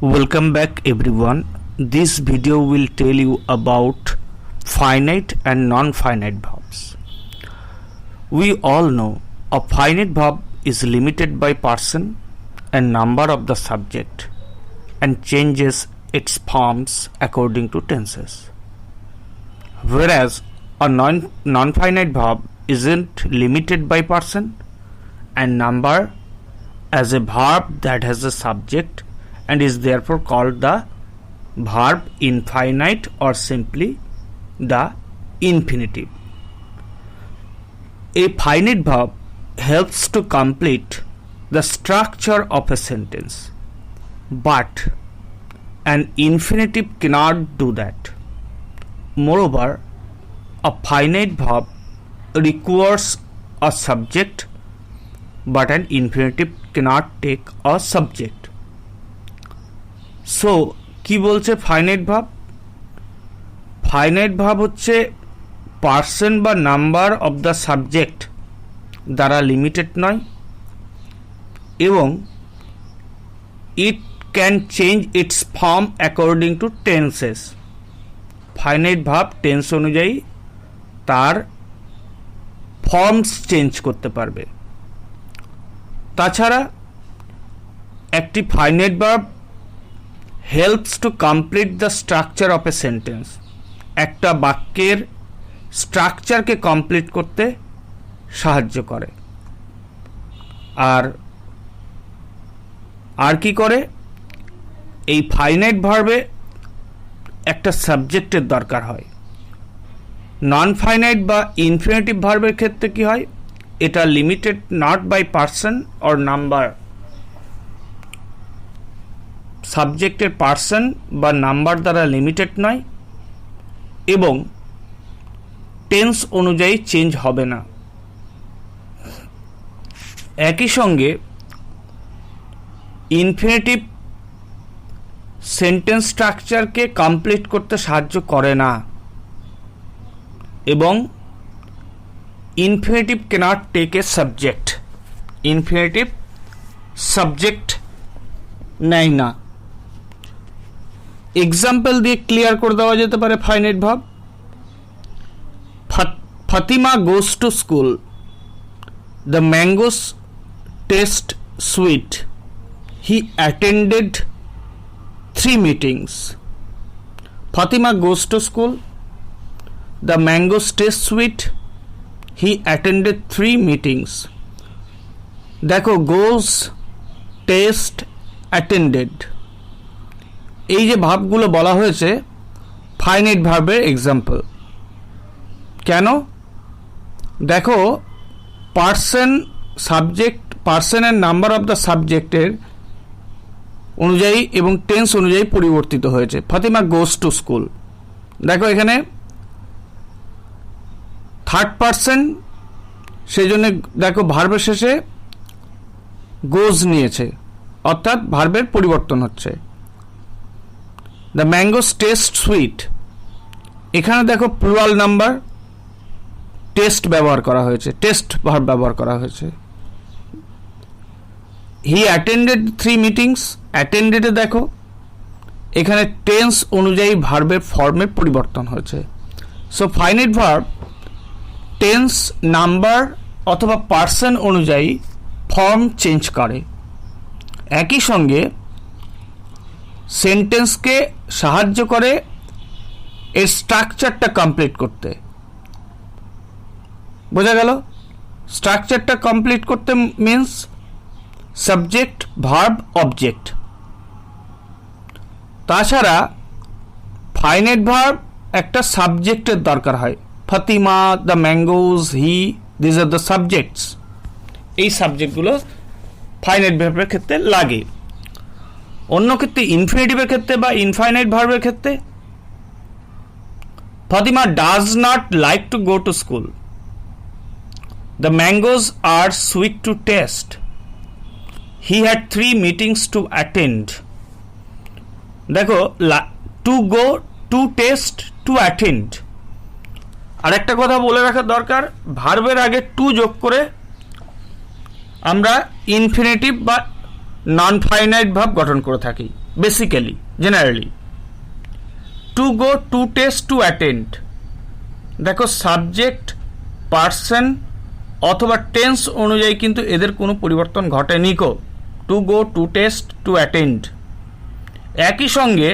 Welcome back everyone. This video will tell you about finite and non-finite verbs. We all know a finite verb is limited by person and number of the subject and changes its forms according to tenses. Whereas a non-finite verb isn't limited by person and number as a verb that has a subject and is therefore called the verb infinite or simply the infinitive. A finite verb helps to complete the structure of a sentence, but an infinitive cannot do that. Moreover, a finite verb requires a subject, but an infinitive cannot take a subject. So কি বলছে finite verb? Finite verb হচ্ছে person বা number of the subject দ্বারা limited নয় এবং it can change it's form according to tenses. Finite verb tense অনুযায়ী তার forms change করতে পারবে। তাছাড়া একটি finite verb helps to complete the structure of a sentence. একটা বাক্যের স্ট্রাকচারকে কমপ্লিট করতে সাহায্য করে। আর কি করে? এই ফাইনাইট ভার্বে একটা সাবজেক্টের দরকার হয়। নন ফাইনাইট বা ইনফিনিটিভ ভার্বের ক্ষেত্রে কি হয়? এটা limited not by person or number, সাবজেক্টের পার্সন বা নাম্বার দ্বারা লিমিটেড নয় এবং টেন্স অনুযায়ী চেঞ্জ হবে না। একই সঙ্গে ইনফিনিটিভ সেন্টেন্স স্ট্রাকচারকে কমপ্লিট করতে সাহায্য করে না এবং infinitive cannot take a subject, infinitive subject নেয় না। এক্সাম্পল দিয়ে ক্লিয়ার করে দেওয়া যেতে পারে finite verb. Fatima goes to school, the mangoes taste sweet, he attended 3 meetings. Fatima goes to school, the mangoes taste sweet, he attended 3 meetings. দেখো গোস, test, attended এই যে ভার্বগুলো বলা হয়েছে ফাইনাইট ভার্বের এক্সাম্পল। কেন? দেখো পার্সন সাবজেক্ট, পার্সনের নাম্বার অফ দ্য সাবজেক্টের অনুযায়ী এবং টেন্স অনুযায়ী পরিবর্তিত হয়েছে। ফাতিমা গোস টু স্কুল, দেখো এখানে থার্ড পার্সন, সেই জন্য দেখো ভার্বের শেষে গোজ নিয়েছে, অর্থাৎ ভার্বের পরিবর্তন হচ্ছে। দ্য ম্যাঙ্গোস টেস্ট সুইট, এখানে দেখো প্লুরাল নাম্বার টেস্ট ব্যবহার করা হয়েছে, টেস্ট ভার্ব ব্যবহার করা হয়েছে। হি অ্যাটেন্ডেড 3 meetings, অ্যাটেন্ডেডে দেখো এখানে টেন্স অনুযায়ী ভার্বের ফর্মের পরিবর্তন হয়েছে। So finite verb tense, number অথবা পার্সন অনুযায়ী ফর্ম চেঞ্জ করে। একই সঙ্গে সেন্টেন্সকে সাহায্য করে এর স্ট্রাকচারটা কমপ্লিট করতে। বোঝা গেল? স্ট্রাকচারটা কমপ্লিট করতে মিন্স সাবজেক্ট, ভার্ব, অবজেক্ট। তাছাড়া ফাইনাইট ভার্ব একটা সাবজেক্টের দরকার হয়। Fatima, the mangoes, he, this are the subjects. এই সাবজেক্টগুলো ফাইনাইট ভার্বের ক্ষেত্রে লাগে। অন্য ক্ষেত্রে ইনফিনিটিভের ক্ষেত্রে বা ইনফাইনাইট ভার্বের ক্ষেত্রে Fatima does not like to go to school, the mangoes are sweet to taste, he had 3 meetings to attend. দেখো to go, to taste, to attend. আর একটা কথা বলে রাখা দরকার, ভার্বের আগে টু যোগ করে আমরা ইনফিনিটিভ বা নন ফাইনাইট ভার্ব গঠন করে থাকি। Basically generally. To go, to taste, to attend, দেখো সাবজেক্ট, পার্সন অথবা টেন্স অনুযায়ী কিন্তু এদের কোনো পরিবর্তন ঘটেনি কো। To go, to taste, to attend. একই সঙ্গে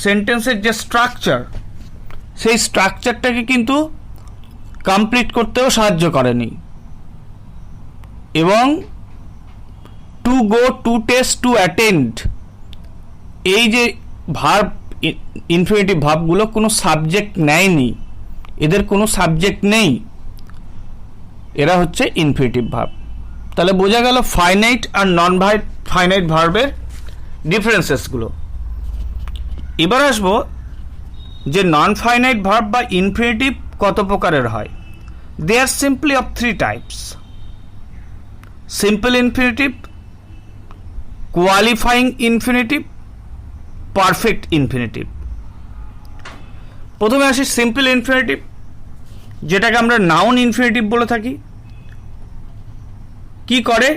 সেন্টেন্সের যে স্ট্রাকচার, সেই স্ট্রাকচারটাকে কিন্তু কমপ্লিট করতেও সাহায্য করেনি। এবং to go, to taste, to attend, এই যে ভার্ব, ইনফিনিটিভ ভার্বগুলো কোনো সাবজেক্ট নেয়নি, এদের কোনো সাবজেক্ট নেই, এরা হচ্ছে ইনফিনিটিভ ভার্ব। তাহলে বোঝা গেল ফাইনাইট আর নন ফাইনাইট ভার্বের ডিফারেন্সেসগুলো। এবার আসবো যে নন ফাইনাইট ভার্ব বা ইনফিনিটিভ কত প্রকারের হয়। They are simply of three types: simple infinitive, qualifying infinitive, perfect infinitive. প্রথমে আসি সিম্পল ইনফিনিটিভ, যেটাকে আমরা নাউন ইনফিনিটিভ বলে থাকি। কি করে,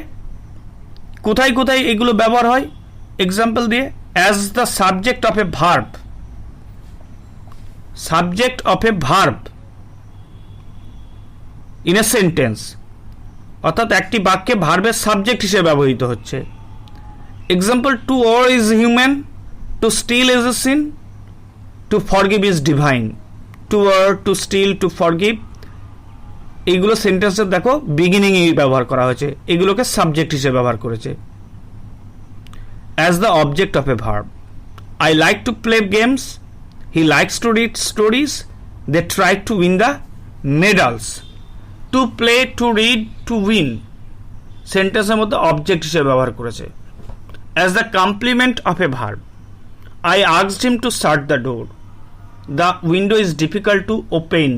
কোথায় কোথায় এগুলো ব্যবহার হয়? এক্সাম্পল দিয়ে, as the subject of a verb, subject of a verb in a sentence, অর্থাৎ একটি বাক্যে ভার্বের সাবজেক্ট হিসেবে ব্যবহৃত হচ্ছে। Example, to err is human, to steal is a sin, to forgive is divine. To err, to steal, to forgive, এইগুলো সেন্টেন্সে দেখো বিগিনিংয়ে ব্যবহার করা হয়েছে, এগুলোকে সাবজেক্ট হিসেবে ব্যবহার করেছে। As the object of a verb, I like to play games, he likes to read stories, they try to win the medals. To play, to read, to win সেন্টেন্সের মধ্যে অবজেক্ট হিসেবে ব্যবহার করেছে। As the complement of a verb, I asked him to shut the door. The window is difficult to open.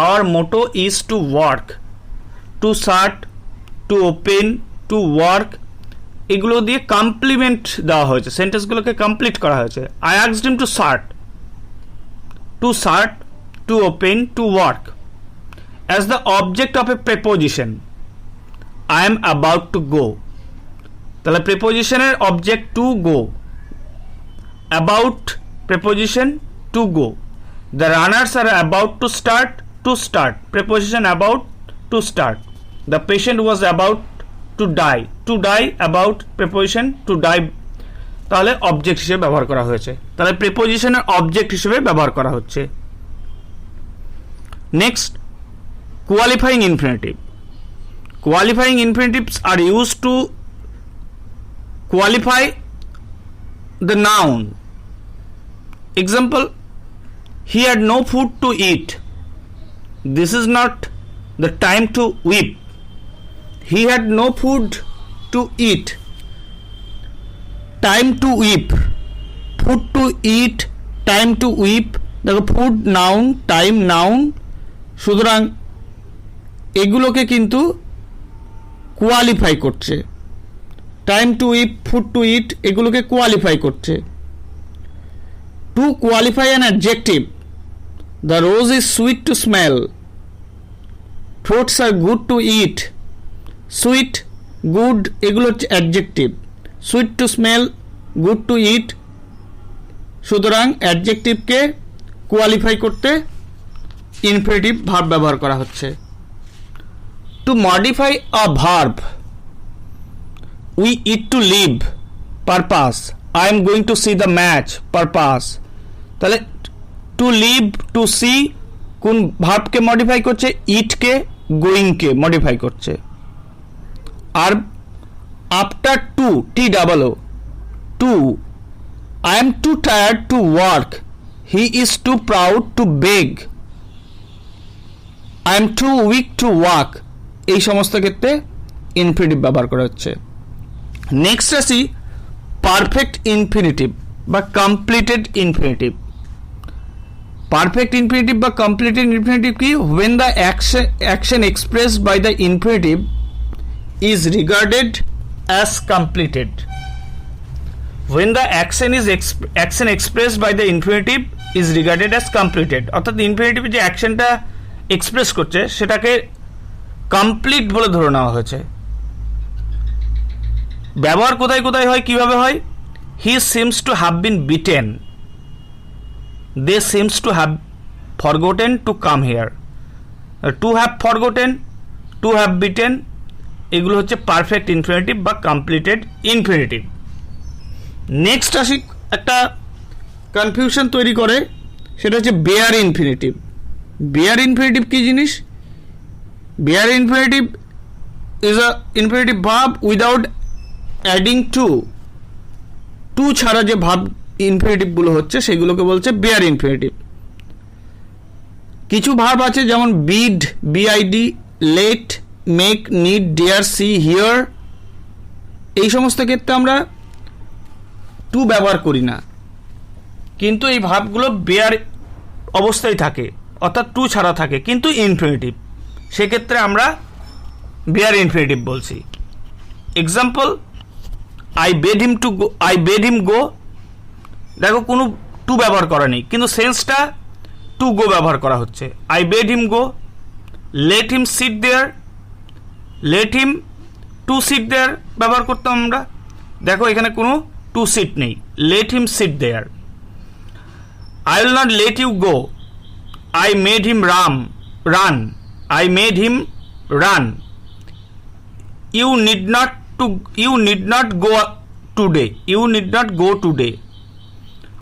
Our motto is to work. To shut, to open, to work, এগুলো দিয়ে complement দেওয়া হয়েছে, সেন্টেন্সগুলোকে complete করা হয়েছে। I asked him to shut, to open, to work. As the object of a preposition, I am about to go. তাহলে প্রিপোজিশনের object to go, about preposition to go. The runners are about to start, preposition about, to start. The patient was about to die, about preposition to die, তাহলে object হিসেবে ব্যবহার করা হয়েছে। তাহলে প্রিপোজিশনের object হিসেবে ব্যবহার করা হচ্ছে। Next, qualifying infinitive. Qualifying infinitives are used to qualify the noun. Example, he had no food to eat. This is not the time to weep. He had no food to eat. Time to weep. Food to eat, time to weep. দেখো food noun, time noun, সুতরাং এগুলোকে কিন্তু qualify করছে। Time to eat, food to eat, এগুলোকে qualify করছে। To qualify an adjective, the rose is sweet to smell, fruits are good to eat. Sweet, good, এগুলো হচ্ছে adjective. Sweet to smell, good to eat, সুতরাং অ্যাডজেক্টিভকে qualify করতে infinitive verb ব্যবহার করা হচ্ছে। To modify a verb, we eat to live, purpose. I am going to see the match, purpose. তাহলে to live, to see কোন ভার্বকে modify করছে? ইটকে, গোয়িংকে মডিফাই করছে। আর after to, T double O, too, I am too tired to work, he is too proud to beg, I am too weak to walk, এই সমস্ত ক্ষেত্রে ইনফিনিটিভ ব্যবহার করা হচ্ছে। নেক্সট আসি পারফেক্ট ইনফিনিটিভ বা কমপ্লিটেড ইনফিনিটিভ। পারফেক্ট ইনফিনিটিভ বা completed infinitive কি? when the action expressed by the infinitive is regarded as completed. when the action expressed by the infinitive is regarded as completed, অর্থাৎ infinitive যে অ্যাকশনটা express করছে সেটাকে complete বলে ধরে নেওয়া হয়েছে। ব্যবহার কোথায় কোথায় হয়, কিভাবে হয়? He seems to have been beaten, they seems to have forgotten to come here. To have forgotten, to have beaten, এগুলো হচ্ছে পারফেক্ট ইনফিনিটিভ বা কমপ্লিটেড ইনফিনিটিভ। নেক্সট আসি, একটা কনফিউশন তৈরি করে, সেটা হচ্ছে বেয়ার ইনফিনিটিভ। বেয়ার ইনফিনিটিভ কী জিনিস? Bare infinitive is a infinitive verb without adding to. To ছাড়া যে ভার্ব ইনফিনিটিভগুলো হচ্ছে সেগুলোকে বলছে বেয়ার ইনফিনিটিভ। কিছু ভার্ব আছে যেমন bid, BID, let, make, need, dare, see, hear, এই সমস্ত ক্ষেত্রে আমরা টু ব্যবহার করি না, কিন্তু এই ভার্বগুলো বেয়ার অবস্থায় থাকে, অর্থাৎ টু ছাড়া থাকে, কিন্তু ইনফিনিটিভ, সেক্ষেত্রে আমরা বেয়ার ইনফিনিটিভ বলছি। Example, I bade him to go, I bade him go, দেখো কোনো টু ব্যবহার করা নেই, কিন্তু সেন্সটা টু গো ব্যবহার করা হচ্ছে। I bade him go, let him sit there, let him to sit there ব্যবহার করতাম আমরা, দেখো এখানে কোনো টু সিট নেই, let him sit there. I will not let you go, I made him run, I made him run. You need not go today, you need not go today,